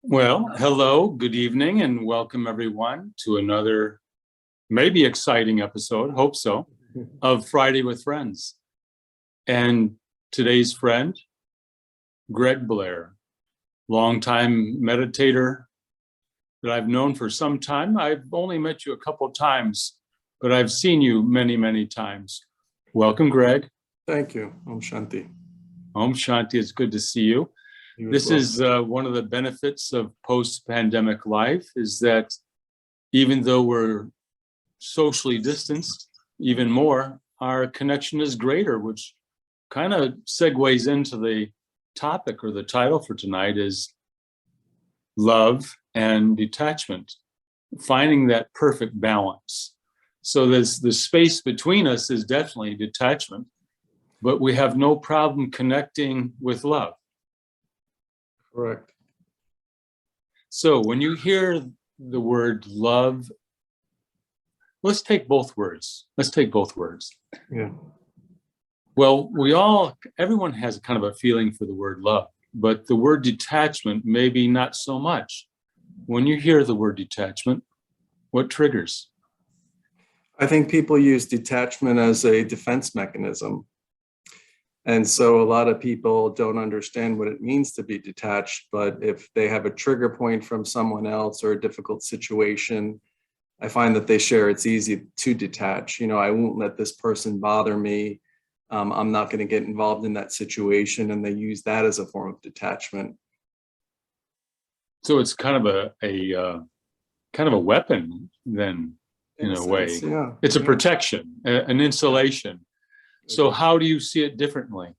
Well, hello, good evening, and welcome everyone to another maybe exciting episode, hope so, of Friday with Friends. And today's friend, Gregg Blair, longtime meditator that I've known for some time. I've only met you a couple of times, but I've seen you many, many times. Welcome, Gregg. Thank you. Om Shanti. Om Shanti, it's good to see you. This is one of the benefits of post-pandemic life, is that even though we're socially distanced even more, our connection is greater, which kind of segues into the topic, or the title for tonight is love and detachment, finding that perfect balance. So there's the space between us is definitely detachment, but we have no problem connecting with love. Correct. So when you hear the word love, let's take both words. Yeah. Well, everyone has kind of a feeling for the word love, but the word detachment, maybe not so much. When you hear the word detachment, what triggers? I think people use detachment as a defense mechanism. And so a lot of people don't understand what it means to be detached, but if they have a trigger point from someone else or a difficult situation, I find that they share it's easy to detach. I won't let this person bother me. I'm not going to get involved in that situation. And they use that as a form of detachment. So it's kind of a weapon then, in a way. Yeah. It's a protection, an insulation. So how do you see it differently?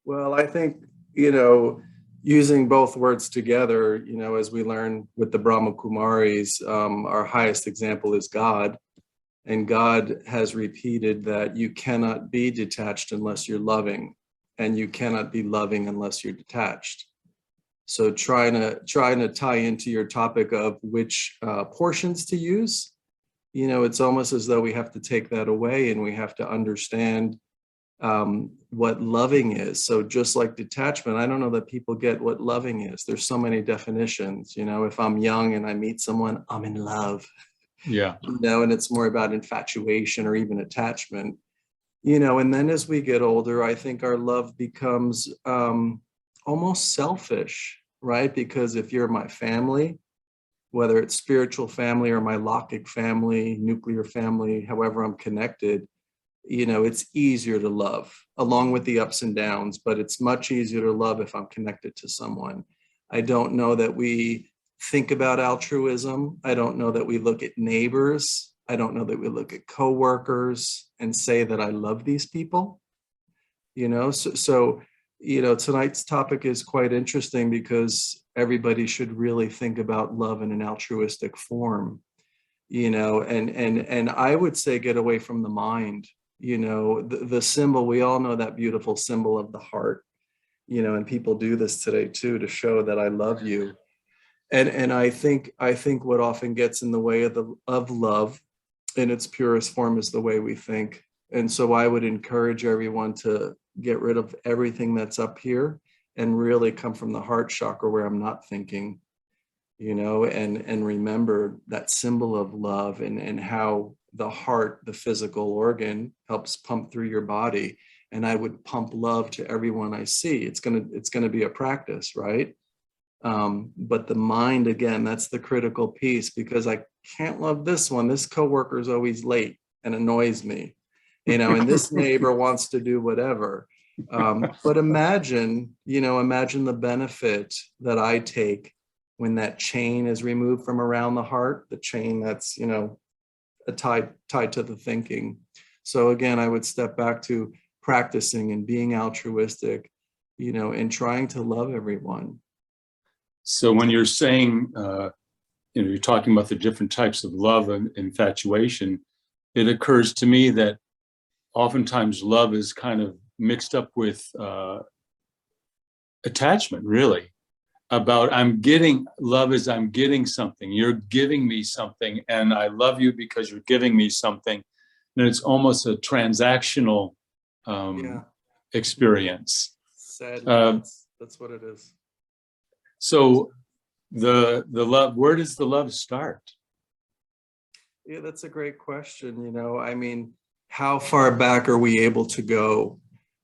Well, I think, using both words together, as we learn with the Brahma Kumaris, our highest example is God. And God has repeated that you cannot be detached unless you're loving, and you cannot be loving unless you're detached. So trying to tie into your topic of which portions to use, it's almost as though we have to take that away and we have to understand what loving is. So just like detachment, I don't know that people get what loving is. There's so many definitions. If I'm young and I meet someone, I'm in love. Yeah. And it's more about infatuation or even attachment. And then as we get older, I think our love becomes almost selfish, right? Because if you're my family, whether it's spiritual family or my Lokkic family, nuclear family, however I'm connected, it's easier to love along with the ups and downs, but it's much easier to love if I'm connected to someone. I don't know that we think about altruism. I don't know that we look at neighbors. I don't know that we look at coworkers and say that I love these people. So tonight's topic is quite interesting because everybody should really think about love in an altruistic form, and I would say get away from the mind. The symbol, we all know that beautiful symbol of the heart, and people do this today too, to show that I love you. And I think what often gets in the way of love in its purest form is the way we think. And so I would encourage everyone to get rid of everything that's up here and really come from the heart chakra where I'm not thinking, and remember that symbol of love and how the heart, the physical organ, helps pump through your body. And I would pump love to everyone I see. It's gonna be a practice, right? But the mind, again, that's the critical piece, because I can't love this one. This coworker is always late and annoys me, and this neighbor wants to do whatever. But imagine the benefit that I take when that chain is removed from around the heart, the chain that's, tied to the thinking. So again, I would step back to practicing and being altruistic, and trying to love everyone. So when you're saying, you're talking about the different types of love and infatuation, it occurs to me that oftentimes love is kind of mixed up with attachment, really. I'm getting something, you're giving me something, and I love you because you're giving me something. And it's almost a transactional experience. Sadly, that's what it is. So the love, where does the love start? Yeah, that's a great question. I mean, how far back are we able to go?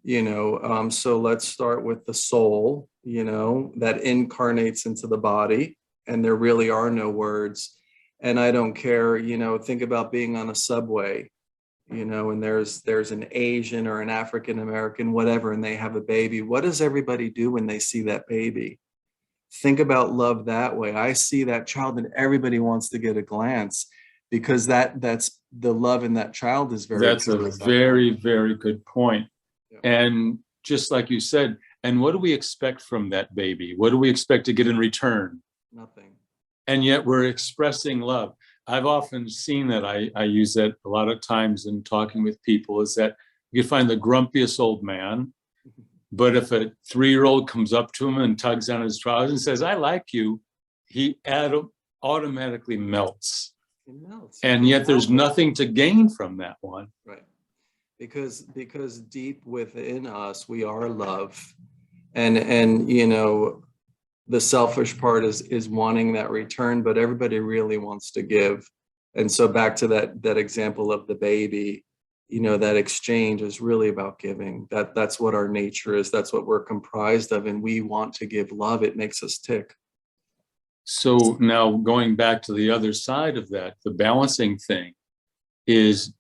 So let's start with the soul, that incarnates into the body, and there really are no words. And I don't care, think about being on a subway, and there's an Asian or an African American, whatever, and they have a baby. What does everybody do when they see that baby? Think about love that way. I see that child and everybody wants to get a glance, because that's the love in that child is very That's a pure. very, very good point. Yeah. And just like you said, and what do we expect from that baby? What do we expect to get in return? Nothing. And yet we're expressing love. I've often seen that. I use that a lot of times in talking with people, is that you find the grumpiest old man, but if a 3-year-old comes up to him and tugs on his trousers and says, "I like you," he automatically melts. It melts. And yet there's nothing to gain from that one. Right. Because deep within us, we are love. And the selfish part is wanting that return, but everybody really wants to give. And so back to that example of the baby, that exchange is really about giving. That's what our nature is. That's what we're comprised of. And we want to give love. It makes us tick. So now going back to the other side of that, the balancing thing is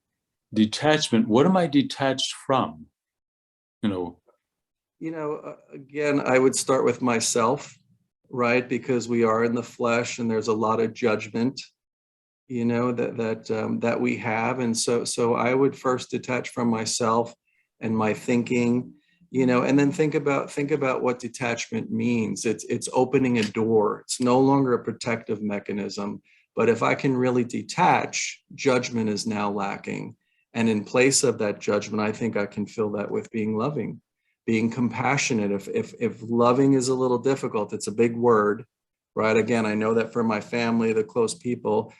detachment. What am I detached from? Again, I would start with myself, right? Because we are in the flesh and there's a lot of judgment, that we have. And so I would first detach from myself and my thinking, and then think about what detachment means. It's opening a door. It's no longer a protective mechanism, but if I can really detach, judgment is now lacking. And in place of that judgment, I think I can fill that with being loving, being compassionate. If loving is a little difficult, it's a big word, right? Again, I know that for my family, the close people,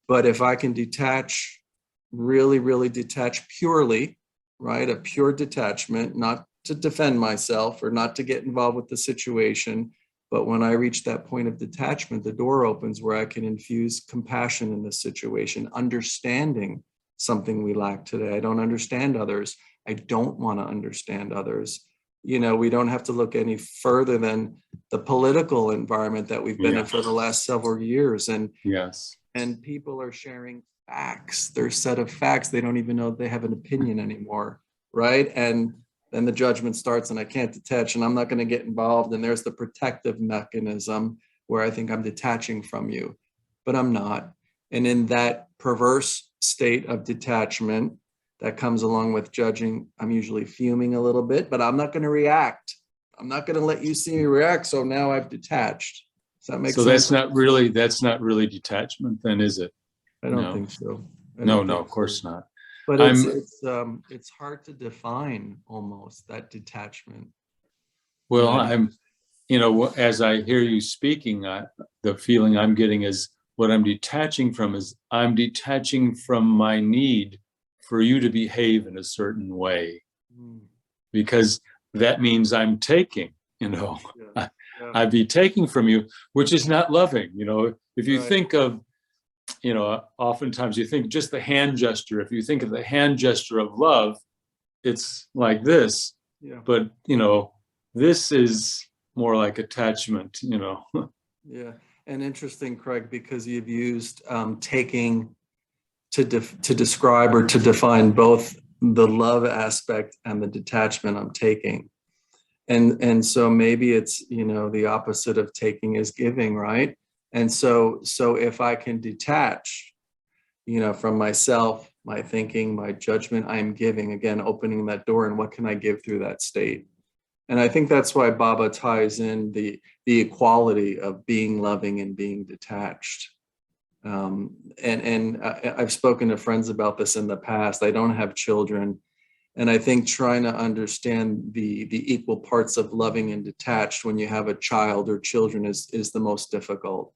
but if I can detach, really, really detach purely, right? A pure detachment, not to defend myself or not to get involved with the situation. But when I reach that point of detachment, the door opens where I can infuse compassion in this situation, understanding something we lack today. I don't understand others. I don't want to understand others. We don't have to look any further than the political environment that we've been in for the last several years. And yes, and people are sharing facts, their set of facts. They don't even know they have an opinion anymore, right? And then the judgment starts, and I can't detach, and I'm not going to get involved. And there's the protective mechanism where I think I'm detaching from you, but I'm not. And in that perverse state of detachment that comes along with judging, I'm usually fuming a little bit, but I'm not going to react. I'm not going to let you see me react. So now I've detached. Does that make sense? So that's not really detachment then, is it? I don't think so. No, of course not. But it's hard to define almost that detachment. Well, as I hear you speaking, the feeling I'm getting is what I'm detaching from is I'm detaching from my need for you to behave in a certain way, because that means I'm taking, Yeah. I'd be taking from you, which is not loving. If you Right. think of, oftentimes you think just the hand gesture. If you think of the hand gesture of love, it's like this, Yeah. but this is more like attachment. Yeah. And interesting, Craig, because you've used taking to describe or to define both the love aspect and the detachment I'm taking. And so maybe it's, the opposite of taking is giving, right? And so if I can detach, from myself, my thinking, my judgment, I'm giving, again, opening that door. And what can I give through that state? And I think that's why Baba ties in the equality of being loving and being detached. And I've spoken to friends about this in the past. I don't have children. And I think trying to understand the equal parts of loving and detached when you have a child or children is the most difficult,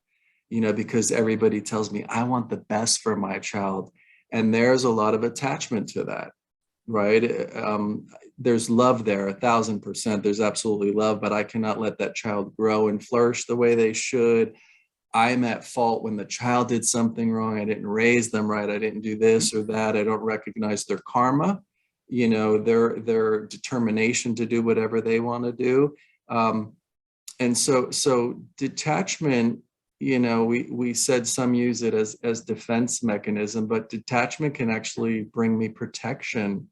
because everybody tells me I want the best for my child. And there's a lot of attachment to that, right? There's love there, 1,000%. There's absolutely love, but I cannot let that child grow and flourish the way they should. I'm at fault when the child did something wrong. I didn't raise them right. I didn't do this or that. I don't recognize their karma, their determination to do whatever they want to do. And so detachment, we said some use it as defense mechanism, but detachment can actually bring me protection,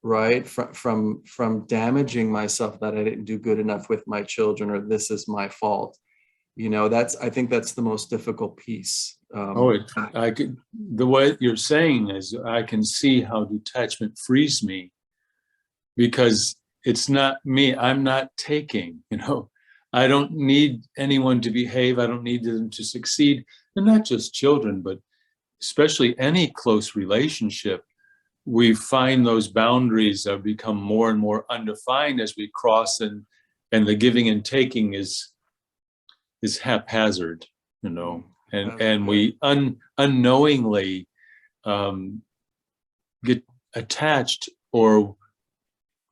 right? From damaging myself, that I didn't do good enough with my children, or this is my fault. I think that's the most difficult piece. The way you're saying is, I can see how detachment frees me, because it's not me. I'm not taking, I don't need anyone to behave. I don't need them to succeed. And not just children, but especially any close relationship. We find those boundaries have become more and more undefined as we cross, and the giving and taking is haphazard, and we unknowingly get attached, or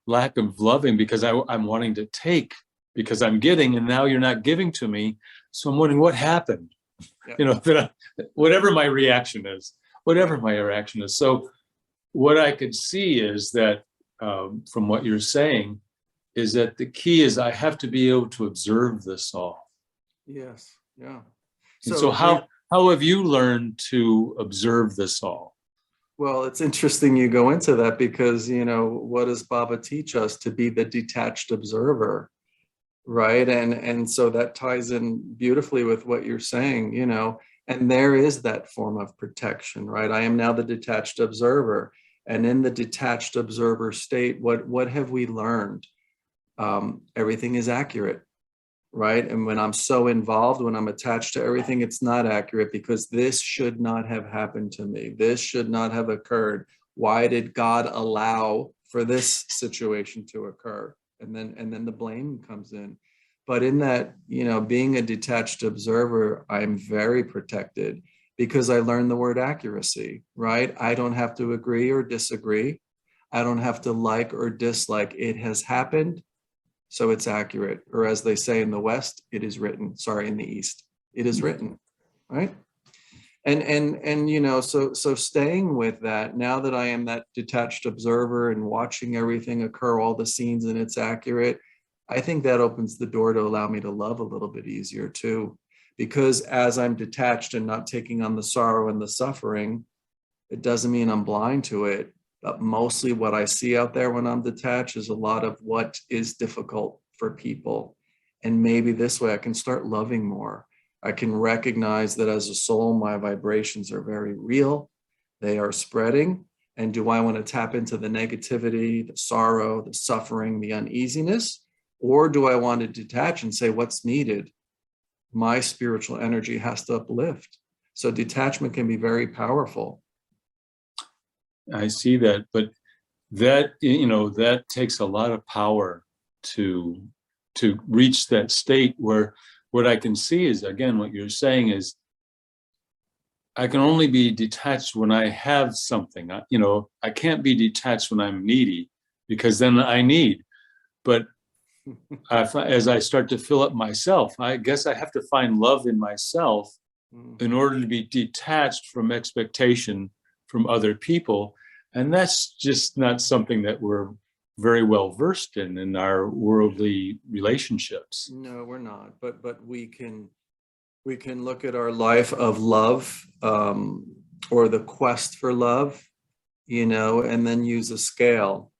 lack of loving, because I'm wanting to take, because I'm getting, and now you're not giving to me. So I'm wondering what happened, whatever my reaction is. So what I could see is that, from what you're saying, is that the key is I have to be able to observe this all. Yes. Yeah. So how have you learned to observe this all? Well, it's interesting you go into that, because, what does Baba teach us? To be the detached observer, right? And so that ties in beautifully with what you're saying, and there is that form of protection, right? I am now the detached observer. And in the detached observer state, what have we learned? Everything is accurate, right? And when I'm so involved, when I'm attached to everything, it's not accurate, because this should not have happened to me. This should not have occurred. Why did God allow for this situation to occur? And then the blame comes in. But in that, being a detached observer, I'm very protected, because I learned the word accuracy, right? I don't have to agree or disagree. I don't have to like or dislike. It has happened, so it's accurate. Or as they say in the West, it is written. Sorry, in the East, it is written, right? And so staying with that, now that I am that detached observer and watching everything occur, all the scenes, and it's accurate, I think that opens the door to allow me to love a little bit easier too. Because as I'm detached and not taking on the sorrow and the suffering, it doesn't mean I'm blind to it. But mostly what I see out there when I'm detached is a lot of what is difficult for people. And maybe this way I can start loving more. I can recognize that as a soul, my vibrations are very real. They are spreading. And do I want to tap into the negativity, the sorrow, the suffering, the uneasiness? Or do I want to detach and say, what's needed? My spiritual energy has to uplift. So detachment can be very powerful. I see that, but that takes a lot of power to reach that state where what I can see is, again, what you're saying is, I can only be detached when I have something. I can't be detached when I'm needy, because then I need. But as I start to fill up myself, I guess I have to find love in myself in order to be detached from expectation from other people. And that's just not something that we're very well versed in our worldly relationships. No, we're not. But we can look at our life of love, or the quest for love, and then use a scale.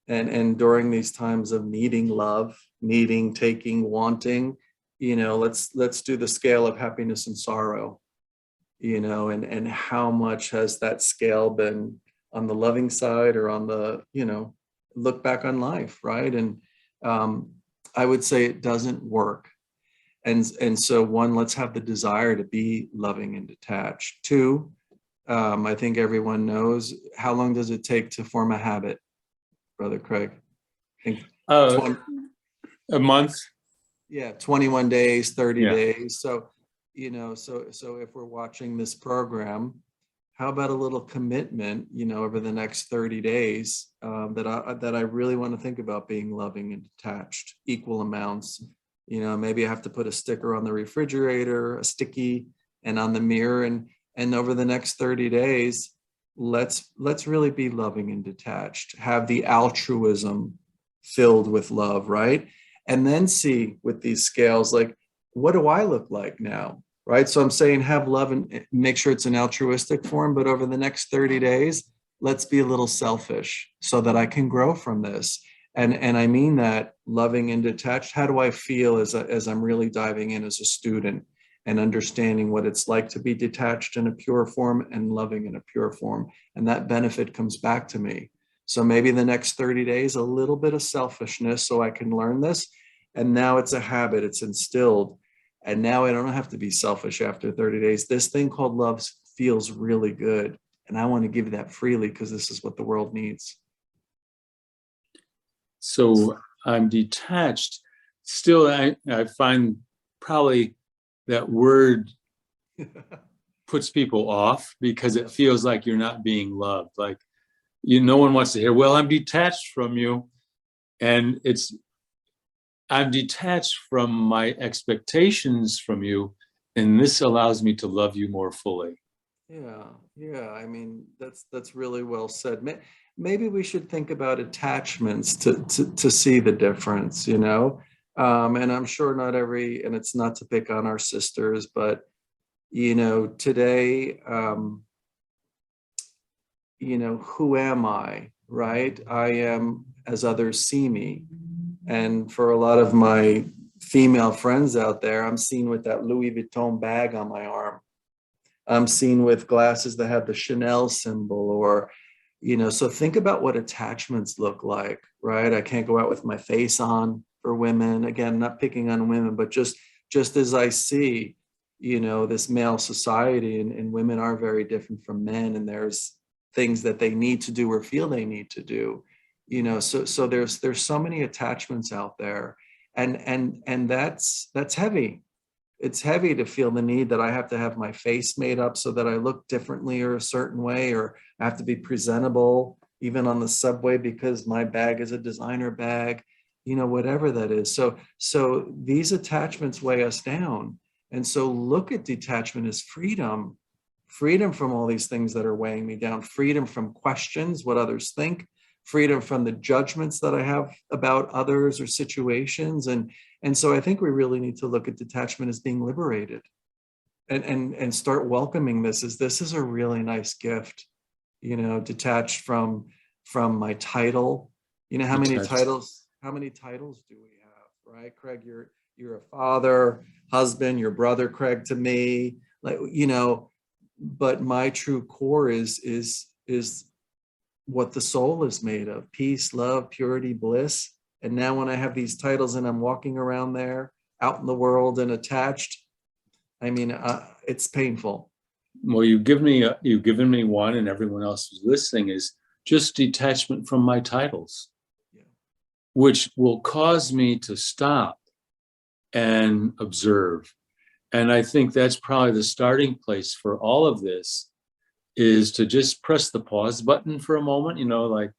And during these times of needing love, needing, taking, wanting, let's do the scale of happiness and sorrow, and how much has that scale been on the loving side, or on the, look back on life, right? And I would say it doesn't work. And so, one, let's have the desire to be loving and detached. Two, I think everyone knows, how long does it take to form a habit, Brother Craig? I think a month. Yeah, 21 days, 30 days. So, so if we're watching this program, how about a little commitment, over the next 30 days, that I really want to think about being loving and detached, equal amounts, Maybe I have to put a sticker on the refrigerator, a sticky, and on the mirror. And over the next 30 days, let's really be loving and detached, have the altruism filled with love, right? And then see with these scales, like, what do I look like now? Right. So I'm saying have love and make sure it's an altruistic form, but over the next 30 days, let's be a little selfish so that I can grow from this. And I mean that loving and detached. How do I feel as I'm really diving in as a student and understanding what it's like to be detached in a pure form and loving in a pure form? And that benefit comes back to me. So maybe the next 30 days, a little bit of selfishness so I can learn this. And now it's a habit, it's instilled. And now I don't have to be selfish after 30 days. This thing called love feels really good. And I want to give that freely because this is what the world needs. So I'm detached. Still, I find probably that word puts people off because it feels like you're not being loved. Like, no one wants to hear, well, I'm detached from you. And I'm detached from my expectations from you, and this allows me to love you more fully. Yeah. I mean, that's really well said. Maybe we should think about attachments to see the difference, And I'm sure not and it's not to pick on our sisters, but today, who am I, right? I am as others see me. And for a lot of my female friends out there, I'm seen with that Louis Vuitton bag on my arm. I'm seen with glasses that have the Chanel symbol, or, so think about what attachments look like, right? I can't go out with my face on for women. Again, not picking on women, but just as I see, this male society, and women are very different from men, and there's things that they need to do or feel they need to do, so there's so many attachments out there, and that's heavy. It's heavy to feel the need that I have to have my face made up so that I look differently or a certain way, or I have to be presentable even on the subway because my bag is a designer bag, whatever that is. So these attachments weigh us down. And so look at detachment as freedom from all these things that are weighing me down, freedom from questions, what others think, freedom from the judgments that I have about others or situations. And so I think we really need to look at detachment as being liberated, and start welcoming this is a really nice gift, detached from my title. How many titles do we have, right? Craig, you're a father, husband, your brother, Craig, to me, like, but my true core is what the soul is made of: peace, love, purity, bliss. And now when I have these titles and I'm walking around there out in the world and attached, I mean, it's painful. Well, you've given me one, and everyone else who's listening, is just detachment from my titles, which will cause me to stop and observe. And I think that's probably the starting place for all of this, is to just press the pause button for a moment. Like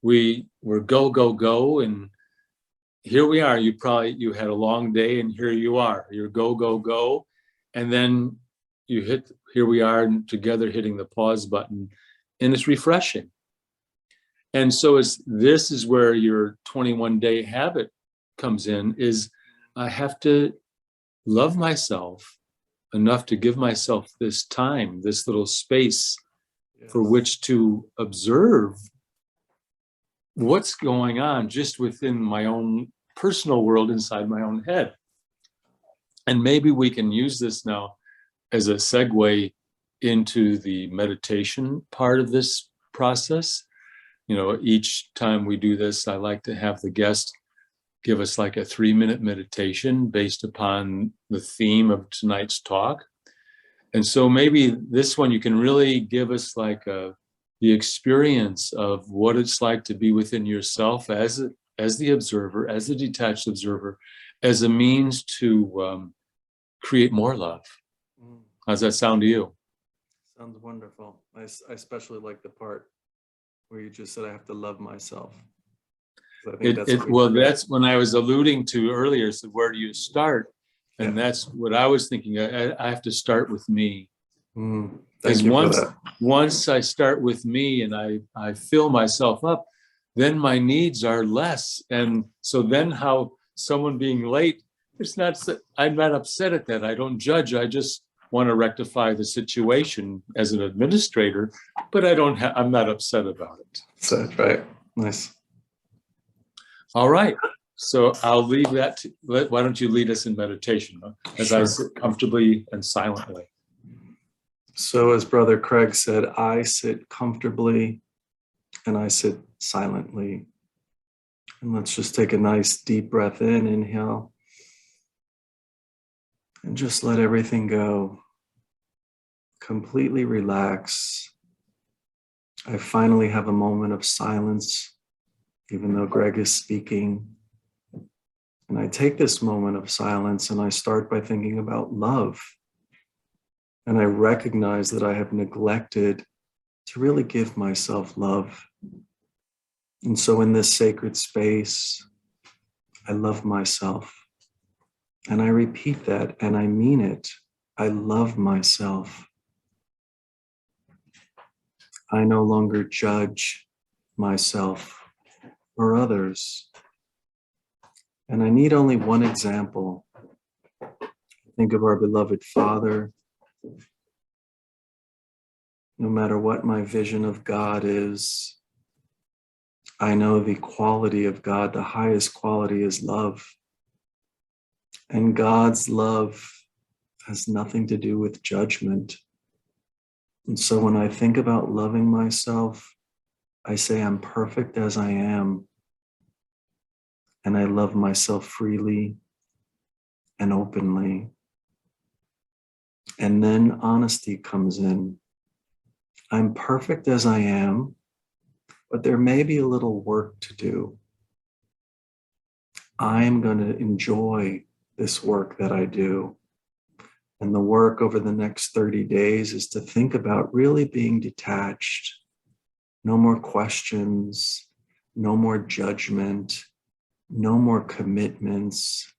we're go, and here we are. You had a long day, and here you are. You're go, and then you hit. Here we are together, hitting the pause button, and it's refreshing. And so this is where your 21-day habit comes in. Is I have to love myself enough to give myself this time, this little space for which to observe what's going on just within my own personal world, inside my own head. And maybe we can use this now as a segue into the meditation part of this process. Each time we do this, I like to have the guest give us like a 3-minute meditation based upon the theme of tonight's talk. And so maybe this one, you can really give us like the experience of what it's like to be within yourself as the observer, as the detached observer, as a means to create more love. How's that sound to you? Sounds wonderful. I especially like the part where you just said I have to love myself. I think that's what we Well, forget. that's when I was alluding to earlier. So where do you start? And Yeah. that's what I was thinking. I have to start with me. Thank Because you for that. once I start with me and I fill myself up, then my needs are less. And so then how someone being late, I'm not upset at that. I don't judge. I just want to rectify the situation as an administrator, but I'm not upset about it. So, right. Nice. All right. So I'll leave that. Why don't you lead us in meditation as I Sure. sit comfortably and silently? So as Brother Craig said, I sit comfortably and I sit silently. And let's just take a nice deep breath in, inhale, and just let everything go. Completely relax. I finally have a moment of silence, even though Gregg is speaking. And I take this moment of silence and I start by thinking about love. And I recognize that I have neglected to really give myself love. And so in this sacred space, I love myself. And I repeat that and I mean it. I love myself. I no longer judge myself or others. And I need only one example. Think of our beloved Father. No matter what my vision of God is, I know the quality of God, the highest quality is love. And God's love has nothing to do with judgment. And so when I think about loving myself, I say I'm perfect as I am. And I love myself freely and openly. And then honesty comes in. I'm perfect as I am, but there may be a little work to do. I'm going to enjoy this work that I do. And the work over the next 30 days is to think about really being detached. No more questions, no more judgment, no more commitments,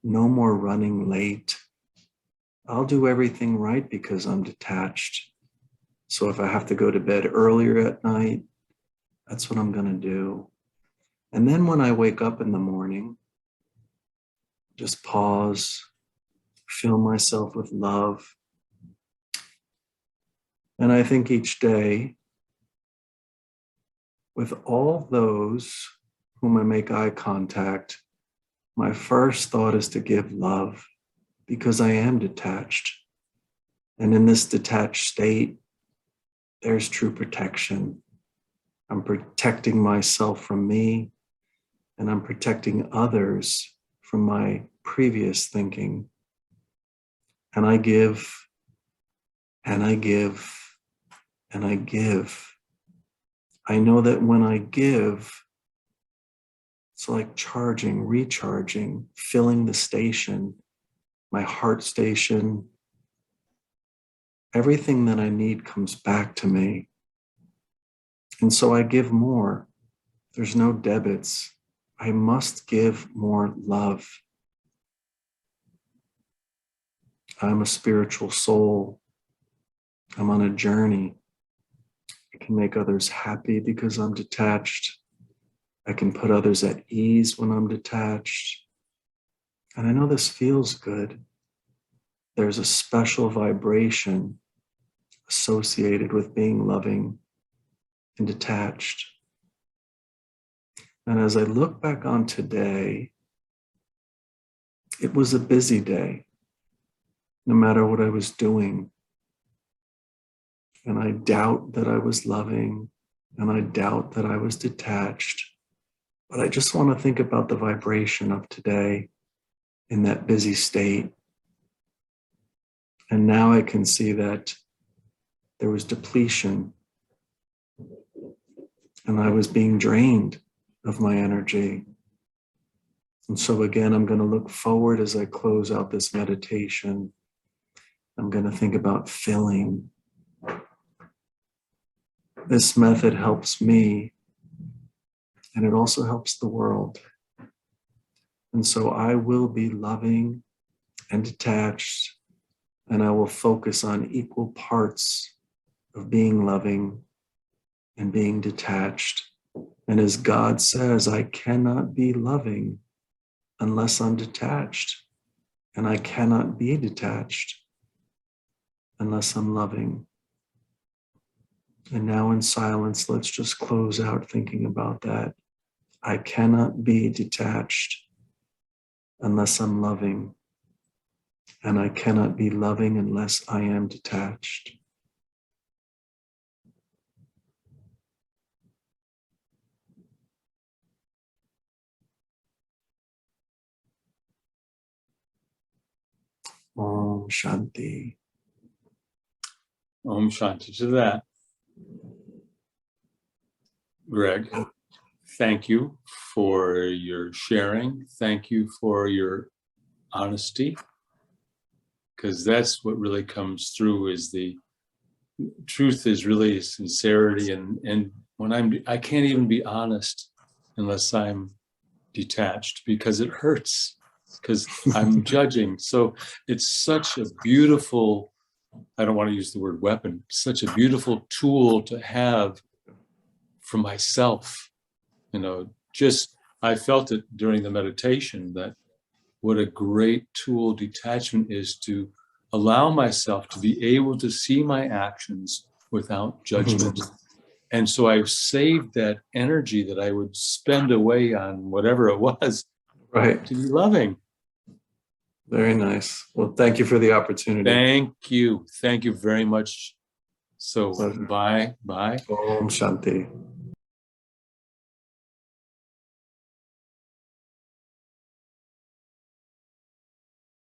no more running late. I'll do everything right because I'm detached. So if I have to go to bed earlier at night, that's what I'm going to do. And then when I wake up in the morning, just pause, fill myself with love. And I think each day, with all those whom I make eye contact, my first thought is to give love because I am detached. And in this detached state, there's true protection. I'm protecting myself from me, and I'm protecting others from my previous thinking. And I give, and I give, and I give. I know that when I give, it's like charging, recharging, filling the station, my heart station. Everything that I need comes back to me. And so I give more. There's no debits. I must give more love. I'm a spiritual soul. I'm on a journey. I can make others happy because I'm detached. I can put others at ease when I'm detached. And I know this feels good. There's a special vibration associated with being loving and detached. And as I look back on today, it was a busy day, no matter what I was doing. And I doubt that I was loving, and I doubt that I was detached. But I just want to think about the vibration of today in that busy state. And now I can see that there was depletion, and I was being drained of my energy. And so again, I'm going to look forward as I close out this meditation. I'm going to think about filling. This method helps me and it also helps the world. And so I will be loving and detached, and I will focus on equal parts of being loving and being detached. And as God says, I cannot be loving unless I'm detached, and I cannot be detached unless I'm loving. And now in silence, let's just close out thinking about that. I cannot be detached unless I'm loving, and I cannot be loving unless I am detached. Om Shanti. Om Shanti to that. Gregg, thank you for your sharing. Thank you for your honesty, because that's what really comes through, is the truth is really sincerity. And when I can't even be honest unless I'm detached, because it hurts, because I'm judging. So it's such a beautiful, I don't want to use the word weapon, such a beautiful tool to have for myself. Just, I felt it during the meditation, that what a great tool detachment is, to allow myself to be able to see my actions without judgment. And so I've saved that energy that I would spend away on whatever it was, Right. to be loving. Very nice. Well, thank you for the opportunity. Thank you. Thank you very much. So Pleasure. bye. Om Shanti.